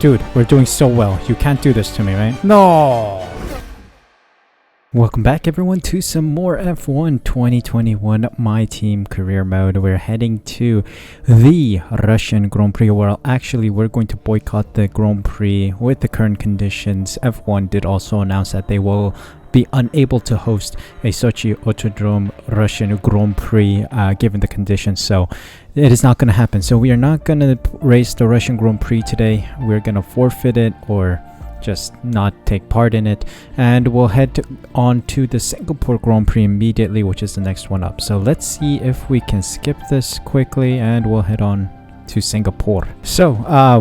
Dude, we're doing so well. You can't do this to me, right? No! Welcome back everyone to some more F1 2021 My Team career mode. We're heading to the Russian Grand Prix. Well, actually we're going to boycott the Grand Prix with the current conditions. F1 did also announce that they will be unable to host a Sochi Autodrome Russian Grand Prix given the conditions, so it is not going to happen. So we are not going to race the Russian Grand Prix today. We're going to forfeit it or just not take part in it, and we'll head on to the Singapore Grand Prix immediately, which is the next one up. So let's see if we can skip this quickly and we'll head on to Singapore. So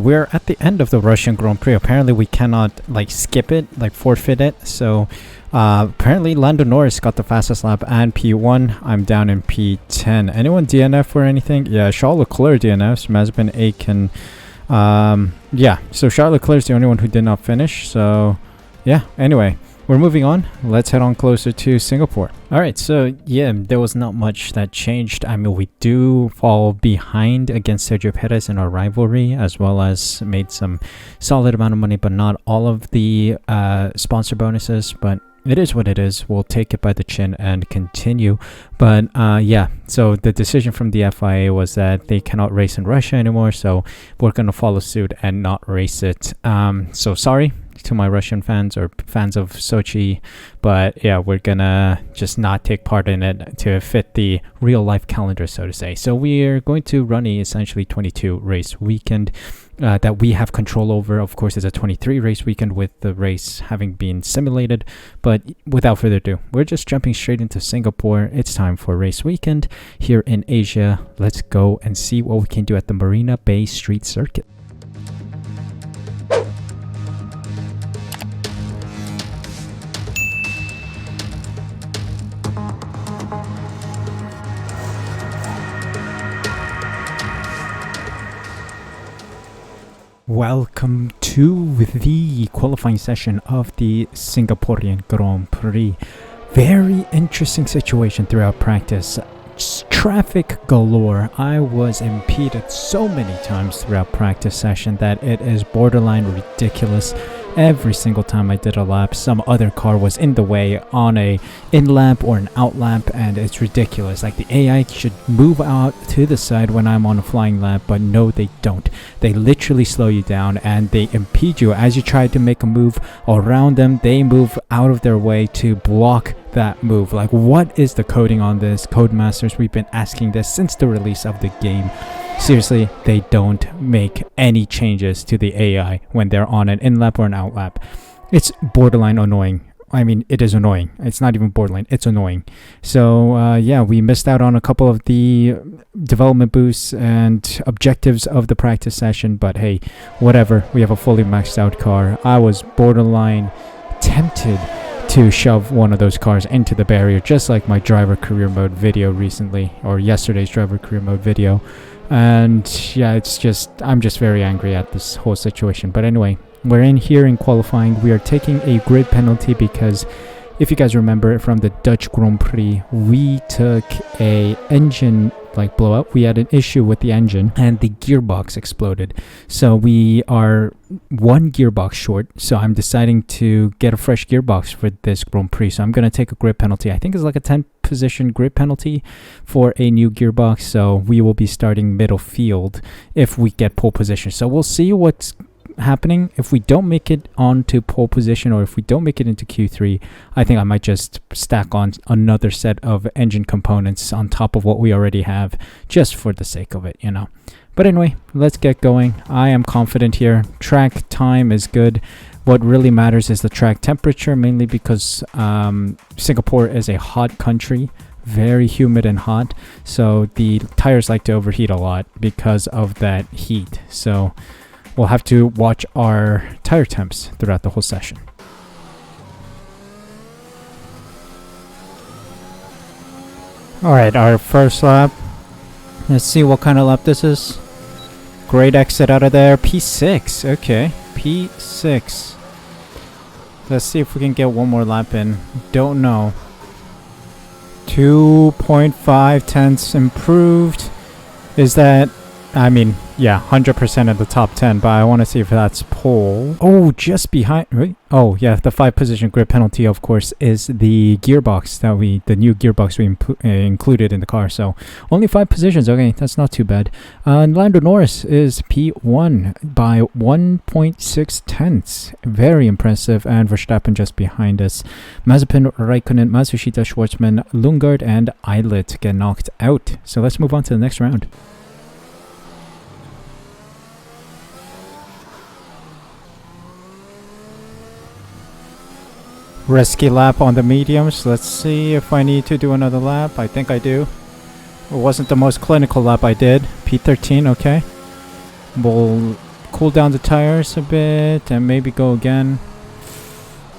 we're at the end of the Russian Grand Prix. Apparently we cannot like skip it, like forfeit it. So apparently Lando Norris got the fastest lap and P1. I'm down in P10. Anyone DNF or anything? Yeah, Charles Leclerc DNFs. Mazepin, Aiken. Yeah, so Charles Leclerc is the only one who did not finish. So yeah, anyway, we're moving on. Let's head on closer to Singapore. Alright, so yeah, there was not much that changed. I mean, we do fall behind against Sergio Perez in our rivalry, as well as made some solid amount of money, but not all of the sponsor bonuses. But it is what it is. We'll take it by the chin and continue. But yeah, so the decision from the FIA was that they cannot race in Russia anymore, so we're going to follow suit and not race it. So sorry to my Russian fans or fans of Sochi, but yeah, we're gonna just not take part in it to fit the real life calendar, so to say. So we're going to run a essentially 22 race weekend that we have control over. Of course, it's a 23 race weekend with the race having been simulated, but without further ado, we're just jumping straight into Singapore. It's time for race weekend here in Asia. Let's go and see what we can do at the Marina Bay Street Circuit. Welcome to the qualifying session of the Singaporean Grand Prix. Very interesting situation throughout practice. Traffic galore. I was impeded so many times throughout practice session that it is borderline ridiculous. Every single time I did a lap, some other car was in the way on a in lap or an out lap, and it's ridiculous. Like, the AI should move out to the side when I'm on a flying lap, but no, they don't. They literally slow you down and they impede you as you try to make a move around them. They move out of their way to block that move. Like, what is the coding on this? Codemasters, we've been asking this since the release of the game. Seriously, they don't make any changes to the AI when they're on an in-lap or an out-lap. It's borderline annoying. I mean, it is annoying. It's not even borderline. It's annoying. So, yeah, we missed out on a couple of the development boosts and objectives of the practice session. But hey, whatever. We have a fully maxed out car. I was borderline tempted to shove one of those cars into the barrier, just like my driver career mode video recently, or yesterday's driver career mode video. And yeah, it's just, I'm just very angry at this whole situation. But anyway, we're in here in qualifying. We are taking a grid penalty because if you guys remember from the Dutch Grand Prix, we took a engine like blowout. We had an issue with the engine and the gearbox exploded. So we are one gearbox short. So I'm deciding to get a fresh gearbox for this Grand Prix. So I'm going to take a grid penalty. I think it's like a 10 position grid penalty for a new gearbox. So we will be starting middle field if we get pole position. So we'll see what's happening. If we don't make it onto pole position, or if we don't make it into Q3, I think I might just stack on another set of engine components on top of what we already have, just for the sake of it, you know. But anyway, let's get going. I am confident here. Track time is good. What really matters is the track temperature, mainly because Singapore is a hot country, very humid and hot, so the tires like to overheat a lot because of that heat. So we'll have to watch our tire temps throughout the whole session. Alright, our first lap. Let's see what kind of lap this is. Great exit out of there. P6. Okay, P6. Let's see if we can get one more lap in. Don't know. 2.5 tenths improved. Is that, I mean, yeah, 100% in the top 10, but I want to see if that's pole. Oh, just behind, right? Oh, yeah, the 5 position grid penalty, of course, is the gearbox that the new gearbox we included in the car. So only 5 positions. Okay, that's not too bad. Lando Norris is P1 by 1.6 tenths. Very impressive. And Verstappen just behind us. Mazepin, Raikkonen, Matsushita, Schwartzman, Lundgaard, and Eilert get knocked out. So let's move on to the next round. Risky lap on the mediums. Let's see if I need to do another lap. I think I do. It wasn't the most clinical lap I did. P13, okay. We'll cool down the tires a bit and maybe go again.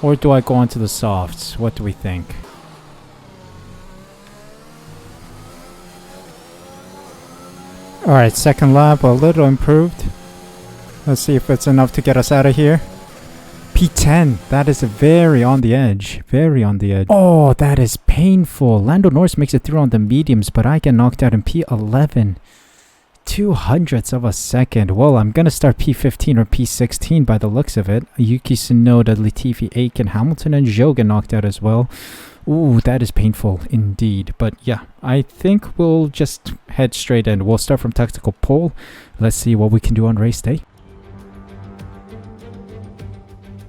Or do I go on to the softs? What do we think? Alright, second lap, a little improved. Let's see if it's enough to get us out of here. P10, that is very on the edge. Very on the edge. Oh, that is painful. Lando Norris makes it through on the mediums, but I get knocked out in P11. 200ths of a second. Well, I'm going to start P15 or P16 by the looks of it. Yuki Tsunoda, Latifi, Aiken, Hamilton, and Zhou get knocked out as well. Ooh, that is painful indeed. But yeah, I think we'll just head straight in. We'll start from tactical pole. Let's see what we can do on race day.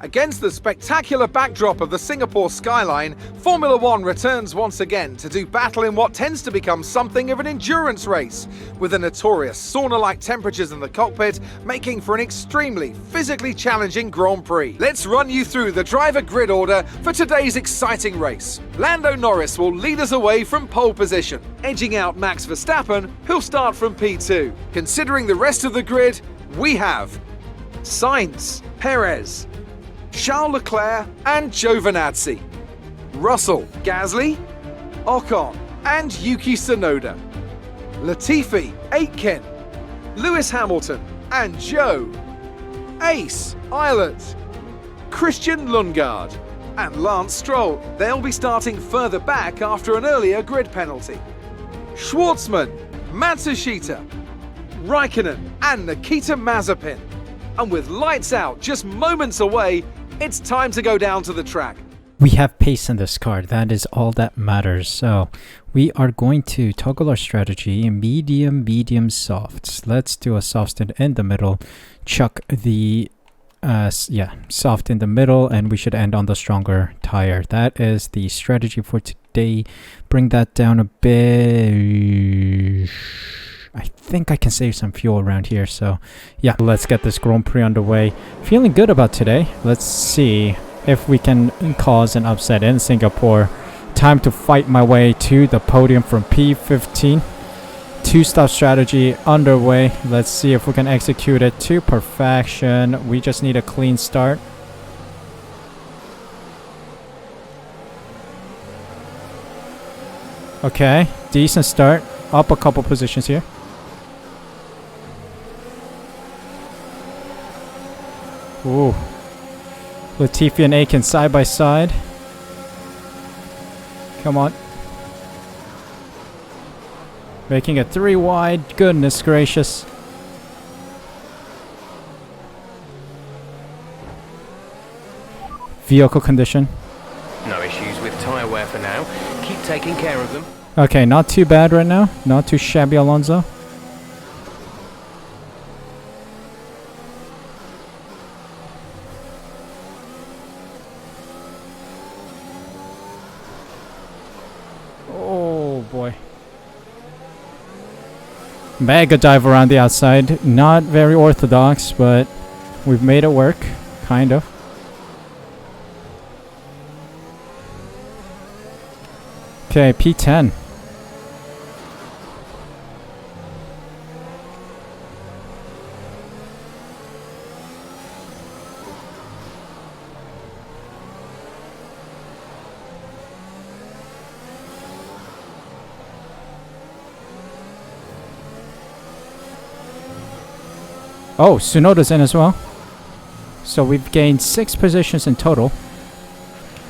Against the spectacular backdrop of the Singapore skyline, Formula One returns once again to do battle in what tends to become something of an endurance race, with the notorious sauna-like temperatures in the cockpit making for an extremely physically challenging Grand Prix. Let's run you through the driver grid order for today's exciting race. Lando Norris will lead us away from pole position, edging out Max Verstappen, who'll start from P2. Considering the rest of the grid, we have Sainz, Perez, Charles Leclerc and Giovinazzi, Russell, Gasly, Ocon and Yuki Tsunoda, Latifi, Aitken, Lewis Hamilton and Zhou, Ace, Eilert, Christian Lundgaard and Lance Stroll. They'll be starting further back after an earlier grid penalty. Schwartzman, Matsushita, Raikkonen and Nikita Mazepin. And with lights out just moments away, it's time to go down to the track. We have pace in this car. That is all that matters. So we are going to toggle our strategy in medium, softs. Let's do a soft stint in the middle. Chuck the soft in the middle, and we should end on the stronger tire. That is the strategy for today. Bring that down a bit. I think I can save some fuel around here, so yeah, let's get this Grand Prix underway. Feeling good about today. Let's see if we can cause an upset in Singapore. Time to fight my way to the podium from P15. Two-stop strategy underway. Let's see if we can execute it to perfection. We just need a clean start. Okay, decent start. Up a couple positions here. Ooh. Latifi and Aiken side by side. Come on. Making it 3 wide. Goodness gracious. Vehicle condition. No issues with tyre wear for now. Keep taking care of them. Okay, not too bad right now. Not too shabby, Alonso. Oh boy. Mega dive around the outside. Not very orthodox, but we've made it work. Kind of. Okay, P10. Oh, Tsunoda's in as well. So we've gained 6 positions in total.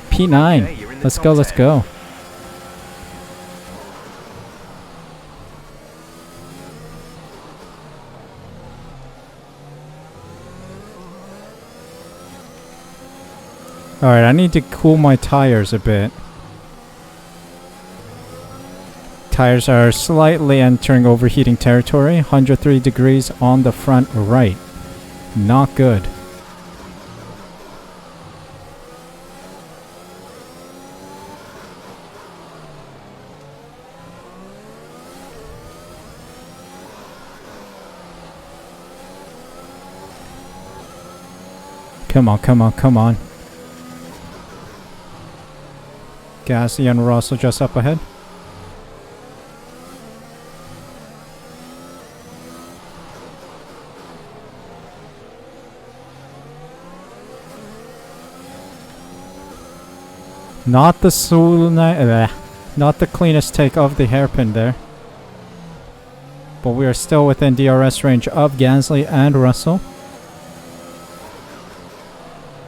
P9. Okay, you're in the Let's top go, let's 10. go. Alright, I need to cool my tires a bit. Tires are slightly entering overheating territory. 103 degrees on the front right. Not good. Come on, come on, come on. Gasly and Russell just up ahead. Not the not the cleanest take of the hairpin there. But we are still within DRS range of Gasly and Russell.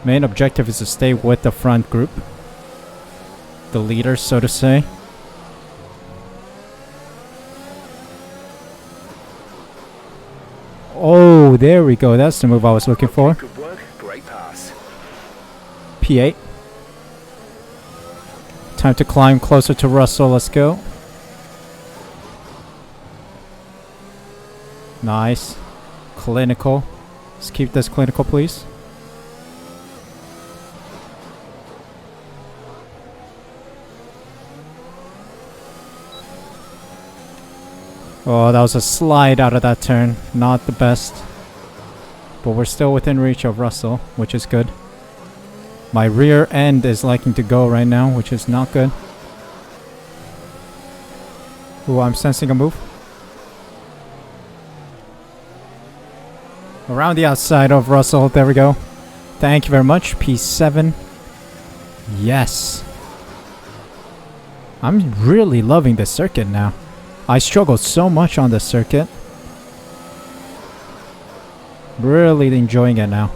Main objective is to stay with the front group. The leaders, so to say. Oh, there we go. That's the move I was looking for. Good work. Great pass. P8. Time to climb closer to Russell. Let's go. Nice. Clinical. Let's keep this clinical, please. Oh, that was a slide out of that turn. Not the best. But we're still within reach of Russell, which is good. My rear end is liking to go right now, which is not good. Ooh, I'm sensing a move. Around the outside of Russell. There we go. Thank you very much. P7. Yes. I'm really loving this circuit now. I struggled so much on this circuit. Really enjoying it now.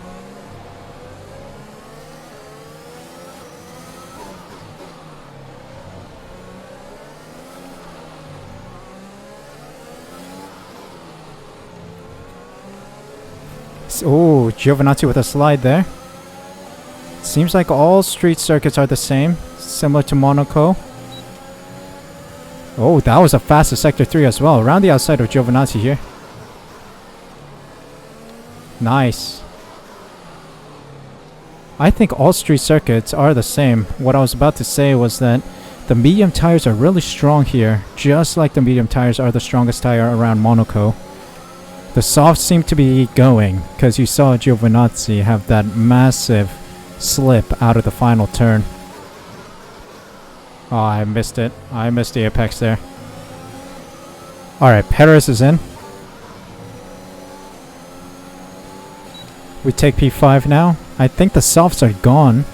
Oh, Giovinazzi with a slide there. Seems like all street circuits are the same, similar to Monaco. Oh, that was a fastest Sector 3 as well. Around the outside of Giovinazzi here. Nice. I think all street circuits are the same. What I was about to say was that the medium tires are really strong here. Just like the medium tires are the strongest tire around Monaco. The softs seem to be going, because you saw Giovinazzi have that massive slip out of the final turn. Oh, I missed it. I missed the apex there. Alright, Perez is in. We take P5 now. I think the softs are gone.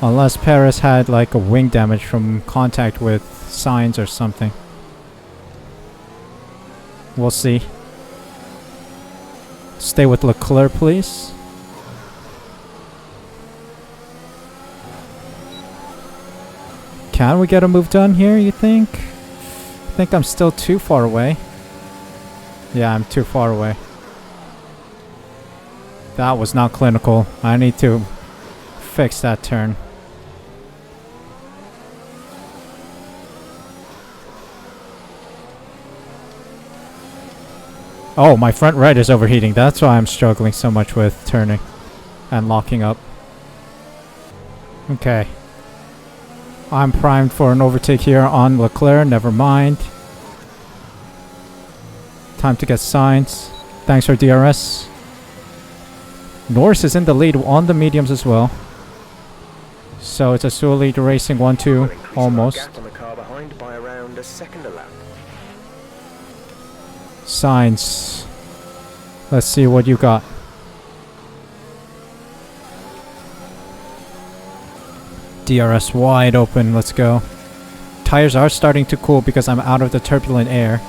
Unless Perez had like a wing damage from contact with Sainz or something. We'll see. Stay with Leclerc, please. Can we get a move done here, you think? I think I'm still too far away. Yeah, I'm too far away. That was not clinical. I need to fix that turn. Oh, my front right is overheating. That's why I'm struggling so much with turning and locking up. Okay. I'm primed for an overtake here on Leclerc. Never mind. Time to get Sainz. Thanks for DRS. Norris is in the lead on the mediums as well. So it's a Suh lead racing 1-2 almost. Gap on the car behind by around a second a lap. Sainz. Let's see what you got. DRS wide open. Let's go. Tires are starting to cool because I'm out of the turbulent air.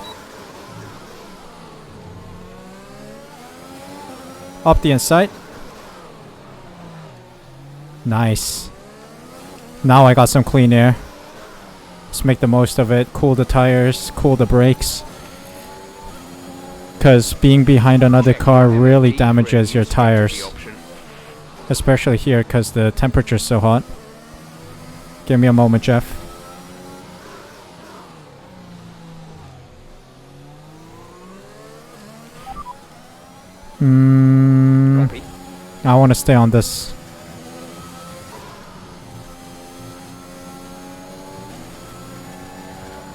Up the inside. Nice. Now I got some clean air. Let's make the most of it. Cool the tires. Cool the brakes. Because being behind another car really damages your tires. especially here because the temperature's so hot. Give me a moment, Jeff. I want to stay on this.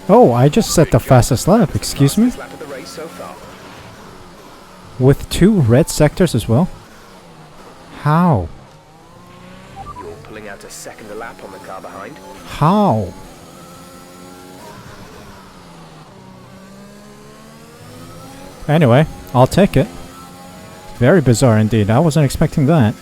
Oh, I just set the fastest lap, excuse me? With 2 red sectors as well? How? You're pulling out a second a lap on the car behind. How? Anyway, I'll take it. Very bizarre indeed. I wasn't expecting that.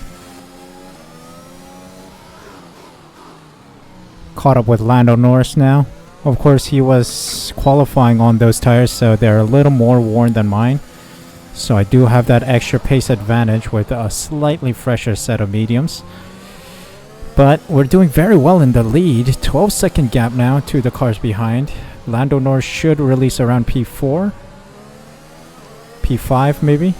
Caught up with Lando Norris now. Of course, he was qualifying on those tires, so they're a little more worn than mine. So I do have that extra pace advantage with a slightly fresher set of mediums. But we're doing very well in the lead. 12-second gap now to the cars behind. Lando Norris should release around P4. P5 maybe?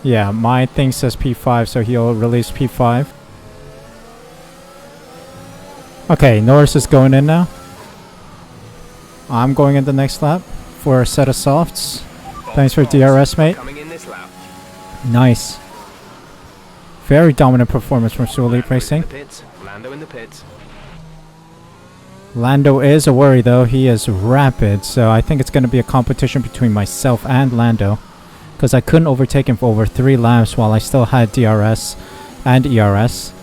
Yeah, my thing says P5, so he'll release P5. Okay, Norris is going in now. I'm going in the next lap for a set of softs. Thanks for DRS, mate. Nice. Very dominant performance from Suh Racing. Lando in the pits. Lando is a worry though. He is rapid, so I think it's going to be a competition between myself and Lando. Because I couldn't overtake him for over 3 laps while I still had DRS and ERS.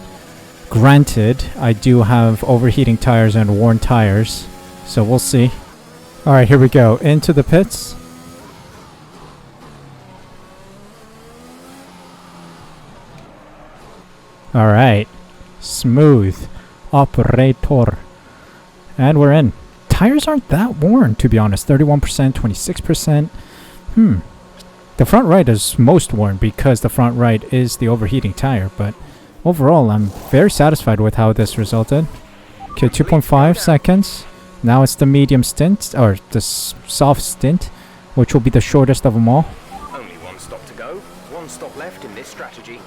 Granted, I do have overheating tires and worn tires, so we'll see. Alright, here we go. Into the pits. Alright. Smooth operator. And we're in. Tires aren't that worn, to be honest. 31%, 26%. The front right is most worn because the front right is the overheating tire, but overall I'm very satisfied with how this resulted. Okay, 2.5 seconds. Now it's the medium stint, or the soft stint, which will be the shortest of them all. Only 1 stop to go. 1 stop left in this strategy.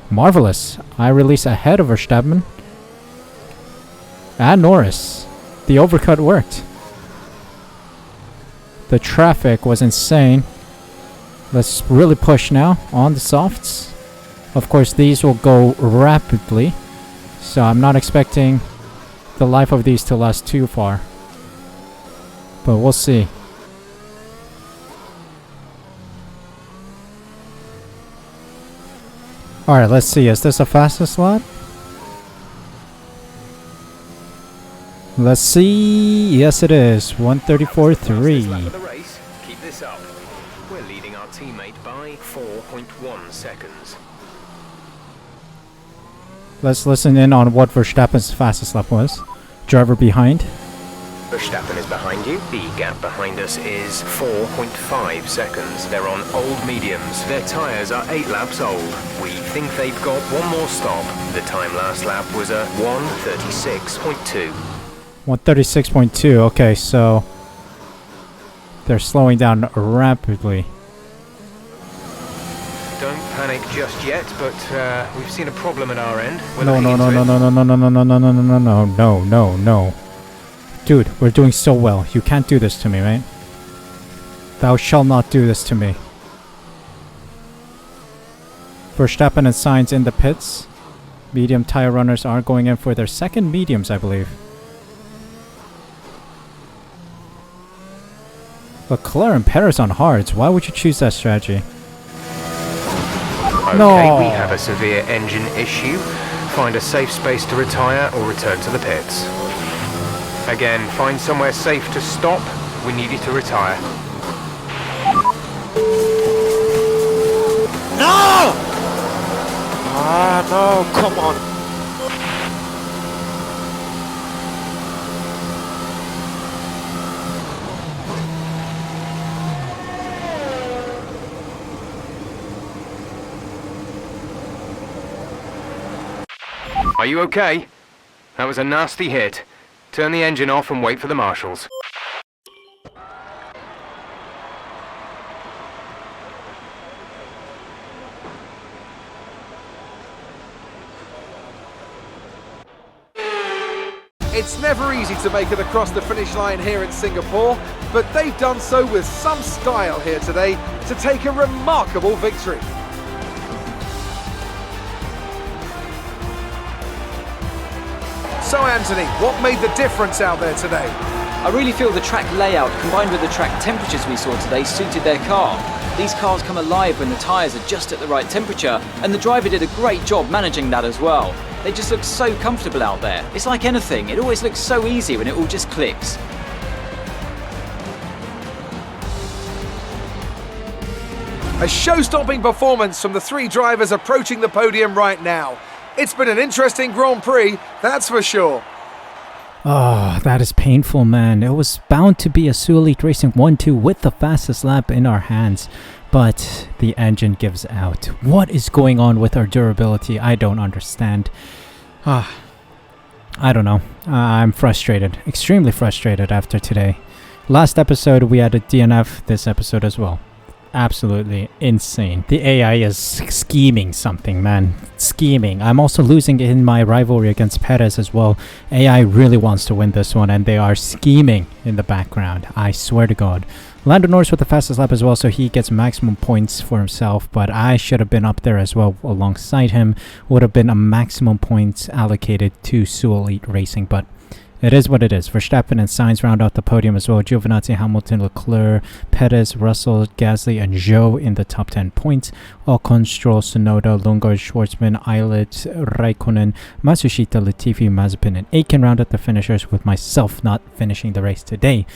Marvelous. I release ahead of Verstappen. And Norris. The overcut worked. The traffic was insane. Let's really push now on the softs. Of course, these will go rapidly, so I'm not expecting the life of these to last too far. But we'll see. Alright, let's see. Is this a fastest lap? Let's see. Yes, it is. 1:34.3. Keep this up. We're leading our teammate by 4.1 seconds. Let's listen in on what Verstappen's fastest lap was. Driver behind. Verstappen is behind you. The gap behind us is 4.5 seconds. They're on old mediums. Their tyres are 8 laps old. We think they've got 1 more stop. The time last lap was a 1:36.2. 1:36.2. Okay, so they're slowing down rapidly. Don't panic just yet, but we've seen a problem at our end. No. Dude, we're doing so well. You can't do this to me, right? Thou shalt not do this to me. Verstappen and Sainz in the pits. Medium tire runners are going in for their second mediums, I believe. Leclerc and Perez on hards. Why would you choose that strategy? Okay, we have a severe engine issue. Find a safe space to retire or return to the pits. Again, find somewhere safe to stop. We need you to retire. No! Ah, no, come on. Are you okay? That was a nasty hit. Turn the engine off and wait for the marshals. It's never easy to make it across the finish line here in Singapore, but they've done so with some style here today to take a remarkable victory. So Anthony, what made the difference out there today? I really feel the track layout combined with the track temperatures we saw today suited their car. These cars come alive when the tyres are just at the right temperature, and the driver did a great job managing that as well. They just look so comfortable out there. It's like anything, it always looks so easy when it all just clicks. A show-stopping performance from the three drivers approaching the podium right now. It's been an interesting Grand Prix, that's for sure. Oh, that is painful, man. It was bound to be a Suh Elite Racing 1-2 with the fastest lap in our hands, but the engine gives out. What is going on with our durability? I don't understand. I don't know. I'm frustrated, extremely frustrated after today. Last episode we had a DNF, this episode as well. Absolutely insane. The AI is scheming something, man. Scheming. I'm also losing in my rivalry against Perez as well. AI really wants to win this one, and they are scheming in the background. I swear to God. Lando Norris with the fastest lap as well, so he gets maximum points for himself, but I should have been up there as well alongside him. Would have been a maximum points allocated to Suh Elite Racing, but it is what it is. Verstappen and Sainz round out the podium as well. Giovinazzi, Hamilton, Leclerc, Perez, Russell, Gasly, and Zhou in the top 10 points. Ocon, Stroll, Tsunoda, Lundgaard, Schwartzman, Eilert, Raikkonen, Matsushita, Latifi, Mazepin, and Aitken round out the finishers, with myself not finishing the race today.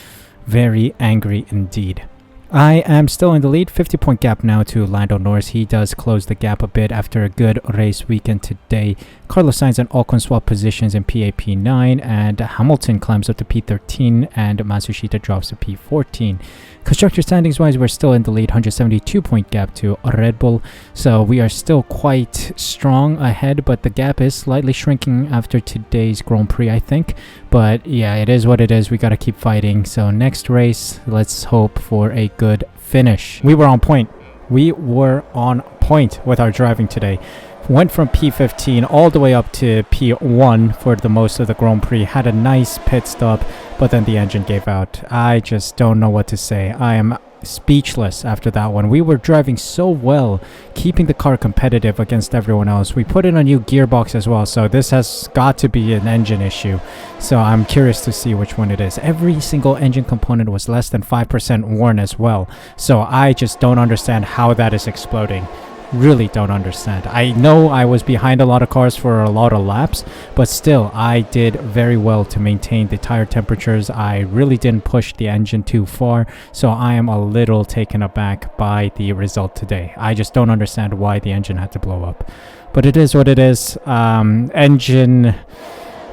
Very angry indeed. I am still in the lead, 50-point gap now to Lando Norris. He does close the gap a bit after a good race weekend today. Carlos Sainz and Ocon swap positions in P8, P9, and Hamilton climbs up to P13, and Matsushita drops to P14. Constructor standings wise, we're still in the lead, 172-point gap to Red Bull, so we are still quite strong ahead, but the gap is slightly shrinking after today's Grand Prix, I think. But yeah, it is what it is. We gotta keep fighting. So next race, let's hope for a good finish. We were on point. We were on point with our driving today. Went from P15 all the way up to P1 for the most of the Grand Prix. Had a nice pit stop, but then the engine gave out. I just don't know what to say. I am speechless after that one. We were driving so well, keeping the car competitive against everyone else. We put in a new gearbox as well, so this has got to be an engine issue. So I'm curious to see which one it is. Every single engine component was less than 5% worn as well. So I just don't understand how that is exploding. Really don't understand. I know I was behind a lot of cars for a lot of laps, but still I did very well to maintain the tire temperatures. I really didn't push the engine too far, so I am a little taken aback by the result today. I just don't understand why the engine had to blow up, but it is what it is. Engine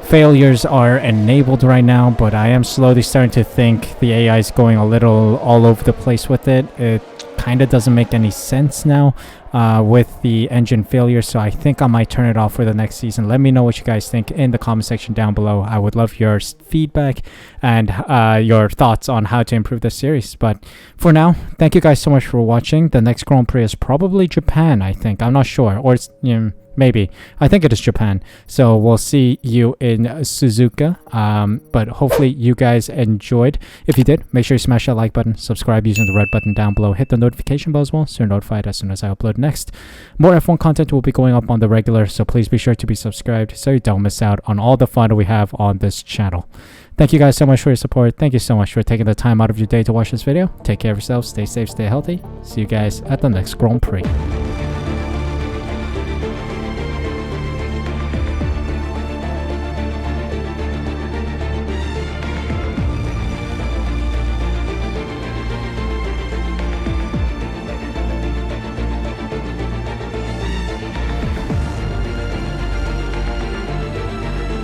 failures are enabled right now, but I am slowly starting to think the AI is going a little all over the place with it. It kind of doesn't make any sense now with the engine failure, so I think I might turn it off for the next season. Let me know what you guys think in the comment section down below. I would love your feedback and your thoughts on how to improve this series. But for now, thank you guys so much for watching. The next Grand Prix is probably Japan, I think. I'm not sure, or it's maybe. I think it is Japan. So we'll see you in Suzuka. But hopefully you guys enjoyed. If you did, make sure you smash that like button, subscribe using the red button down below, hit the notification bell as well so you're notified as soon as I upload next. More F1 content will be going up on the regular, so please be sure to be subscribed so you don't miss out on all the fun we have on this channel. Thank you guys so much for your support. Thank you so much for taking the time out of your day to watch this video. Take care of yourselves, stay safe, stay healthy. See you guys at the next Grand Prix.